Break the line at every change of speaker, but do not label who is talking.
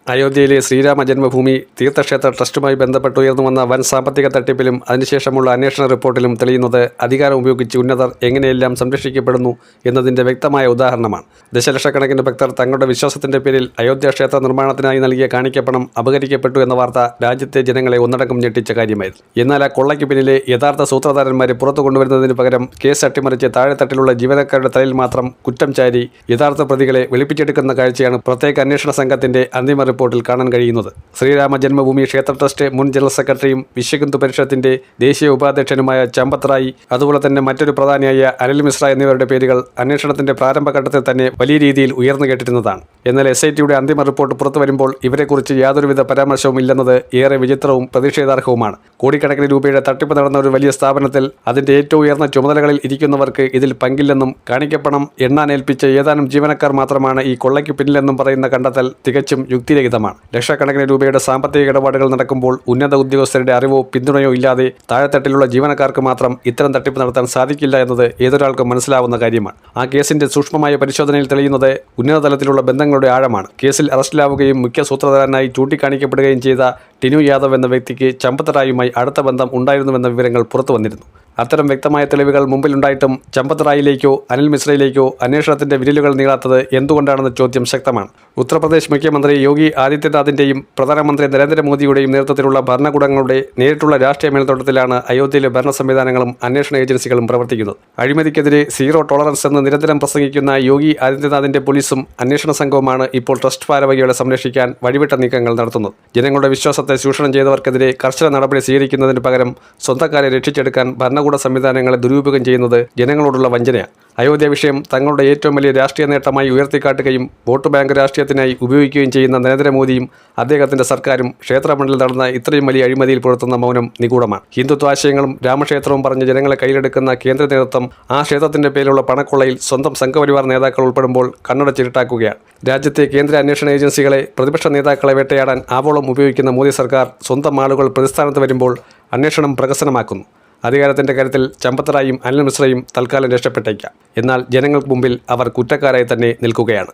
അയോധ്യയിലെ ശ്രീരാമ ജന്മഭൂമി തീർത്ഥക്ഷേത്ര ട്രസ്റ്റുമായി ബന്ധപ്പെട്ട് ഉയർന്നുവന്ന വൻ സാമ്പത്തിക തട്ടിപ്പിലും അതിനുശേഷമുള്ള അന്വേഷണ റിപ്പോർട്ടിലും തെളിയുന്നത് അധികാരം ഉപയോഗിച്ച് ഉന്നതർ എങ്ങനെയെല്ലാം സംരക്ഷിക്കപ്പെടുന്നു എന്നതിൻ്റെ വ്യക്തമായ ഉദാഹരണമാണ്. ദശലക്ഷക്കണക്കിന് ഭക്തർ തങ്ങളുടെ വിശ്വാസത്തിൻ്റെ പേരിൽ അയോധ്യ ക്ഷേത്ര നിർമ്മാണത്തിനായി നൽകിയ കാണിക്കപ്പണം അപഹരിക്കപ്പെട്ടു എന്ന വാർത്ത രാജ്യത്തെ ജനങ്ങളെ ഒന്നടങ്കം ഞെട്ടിച്ച കാര്യമായിരുന്നു. എന്നാൽ ആ കൊള്ളയ്ക്ക് പിന്നിലെ യഥാർത്ഥ സൂത്രധാരന്മാരെ പുറത്തു കൊണ്ടുവരുന്നതിന് പകരം കേസ് അട്ടിമറിച്ച് താഴെത്തട്ടിലുള്ള ജീവനക്കാരുടെ തലയിൽ മാത്രം കുറ്റം ചാരി യഥാർത്ഥ പ്രതികളെ വെളുപ്പിച്ചെടുക്കുന്ന കാഴ്ചയാണ് പ്രത്യേക അന്വേഷണ സംഘത്തിന്റെ അന്തിമ റിപ്പോർട്ടിൽ കാണാൻ കഴിയുന്നത്. ശ്രീരാമ ജന്മഭൂമി ക്ഷേത്ര ട്രസ്റ്റ് മുൻ ജനറൽ സെക്രട്ടറിയും വിശ്വഹിന്ദു പരിഷത്തിന്റെ ദേശീയ ഉപാധ്യക്ഷനുമായ ചമ്പത് റായ്, അതുപോലെ തന്നെ മറ്റൊരു പ്രധാനിയായ അനിൽ മിശ്ര എന്നിവരുടെ പേരുകൾ അന്വേഷണത്തിന്റെ പ്രാരംഭഘട്ടത്തിൽ തന്നെ വലിയ രീതിയിൽ ഉയർന്നു കേട്ടിരുന്നതാണ്. എന്നാൽ SITയുടെ അന്തിമ റിപ്പോർട്ട് പുറത്തു വരുമ്പോൾ ഇവരെക്കുറിച്ച് യാതൊരുവിധ പരാമർശവും ഇല്ലെന്നത് ഏറെ വിചിത്രവും പ്രതിഷേധാർഹവുമാണ്. കോടിക്കണക്കിന് രൂപയുടെ തട്ടിപ്പ് നടന്ന ഒരു വലിയ സ്ഥാപനത്തിൽ അതിന്റെ ഏറ്റവും ഉയർന്ന ചുമതലകളിൽ ഇരിക്കുന്നവർക്ക് ഇതിൽ പങ്കില്ലെന്നും കാണിക്കപ്പണം എണ്ണാനേൽപ്പിച്ച ഏതാനും ജീവനക്കാർ മാത്രമാണ് ഈ കൊള്ളയ്ക്ക് പിന്നിലെന്നും പറയുന്ന കണ്ടെത്തൽ തികച്ചും യുക്തിരഹിതമാണ്. ലക്ഷക്കണക്കിന് രൂപയുടെ സാമ്പത്തിക ഇടപാടുകൾ നടക്കുമ്പോൾ ഉന്നത ഉദ്യോഗസ്ഥരുടെ അറിവോ പിന്തുണയോ ഇല്ലാതെ താഴെത്തട്ടിലുള്ള ജീവനക്കാർക്ക് മാത്രം ഇത്തരം തട്ടിപ്പ് നടത്താൻ സാധിക്കില്ല എന്നത് ഏതൊരാൾക്കും മനസ്സിലാവുന്ന കാര്യമാണ്. ആ കേസിന്റെ സൂക്ഷ്മമായ പരിശോധനയിൽ തെളിയുന്നത് ഉന്നതതലത്തിലുള്ള ബന്ധങ്ങളുടെ ആഴമാണ്. കേസിൽ അറസ്റ്റിലാവുകയും മുഖ്യ സൂത്രധാരനായി ചൂണ്ടിക്കാണിക്കപ്പെടുകയും ചെയ്ത ടിനു യാദവ് എന്ന വ്യക്തിക്ക് ചമ്പത് റായുമായി അടുത്ത ബന്ധം ഉണ്ടായിരുന്നുവെന്ന വിവരങ്ങൾ പുറത്തു വന്നിരുന്നു. അത്തരം വ്യക്തമായ തെളിവുകൾ മുമ്പിലുണ്ടായിട്ടും ചമ്പത് റായിലേക്കോ അനിൽ മിശ്രയിലേക്കോ അന്വേഷണത്തിന്റെ വിരലുകൾ നീളാത്തത് എന്തുകൊണ്ടാണെന്ന ചോദ്യം ശക്തമാണ്. ഉത്തർപ്രദേശ് മുഖ്യമന്ത്രി യോഗി ആദിത്യനാഥിന്റെയും പ്രധാനമന്ത്രി നരേന്ദ്രമോദിയുടെയും നേതൃത്വത്തിലുള്ള ഭരണകൂടങ്ങളുടെ നേരിട്ടുള്ള രാഷ്ട്രീയ മേൽനോട്ടത്തിലാണ് അയോധ്യയിലെ ഭരണ സംവിധാനങ്ങളും അന്വേഷണ ഏജൻസികളും പ്രവർത്തിക്കുന്നത്. അഴിമതിക്കെതിരെ സീറോ ടോളറൻസ് എന്ന് നിരന്തരം പ്രസംഗിക്കുന്ന യോഗി ആദിത്യനാഥിന്റെ പോലീസും അന്വേഷണ സംഘവുമാണ് ഇപ്പോൾ ട്രസ്റ്റ് ഭാരവാഹികളെ സംരക്ഷിക്കാൻ വഴിവിട്ട നീക്കങ്ങൾ നടത്തുന്നത്. ജനങ്ങളുടെ വിശ്വാസത്തെ ചൂഷണം ചെയ്തവർക്കെതിരെ കർശന നടപടി സ്വീകരിക്കുന്നതിന് പകരം സ്വന്തക്കാരെ രക്ഷിച്ചെടുക്കാൻ ഭരണകൂട സംവിധാനങ്ങളെ ദുരുപയോഗം ചെയ്യുന്നത് ജനങ്ങളോടുള്ള വഞ്ചനയാണ്. അയോധ്യ വിഷയം തങ്ങളുടെ ഏറ്റവും വലിയ രാഷ്ട്രീയ നേട്ടമായി ഉയർത്തിക്കാട്ടുകയും വോട്ട് ബാങ്ക് രാഷ്ട്രീയത്തിനായി ഉപയോഗിക്കുകയും ചെയ്യുന്ന നരേന്ദ്രമോദിയും അദ്ദേഹത്തിന്റെ സർക്കാരും ക്ഷേത്രമണ്ഡലിൽ നടന്ന ഇത്രയും വലിയ അഴിമതിയിൽ പുലർത്തുന്ന മൗനം നിഗൂഢമാണ്. ഹിന്ദുത്വാശയങ്ങളും രാമക്ഷേത്രവും പറഞ്ഞ് ജനങ്ങളെ കയ്യിലെടുക്കുന്ന കേന്ദ്ര നേതൃത്വം ആ ക്ഷേത്രത്തിന്റെ പേരിലുള്ള പണക്കൊള്ളയിൽ സ്വന്തം സംഘപരിവാർ നേതാക്കൾ ഉൾപ്പെടുമ്പോൾ കണ്ണടച്ചിരുട്ടാക്കുകയാണ്. രാജ്യത്തെ കേന്ദ്ര അന്വേഷണ ഏജൻസികളെ പ്രതിപക്ഷ നേതാക്കളെ വേട്ടയാടാൻ ആവോളം ഉപയോഗിക്കുന്ന മോദി സർക്കാർ സ്വന്തം ആളുകൾ പ്രതിസ്ഥാനത്ത് വരുമ്പോൾ അന്വേഷണം പ്രഹസനമാക്കുന്നു. അധികാരത്തിന്റെ കാര്യത്തിൽ ചമ്പത് റായും അനിൽ മിശ്രയും തൽക്കാലം രക്ഷപ്പെട്ടേക്കാം. എന്നാൽ ജനങ്ങൾക്ക് മുമ്പിൽ അവർ കുറ്റക്കാരായി തന്നെ നിൽക്കുകയാണ്.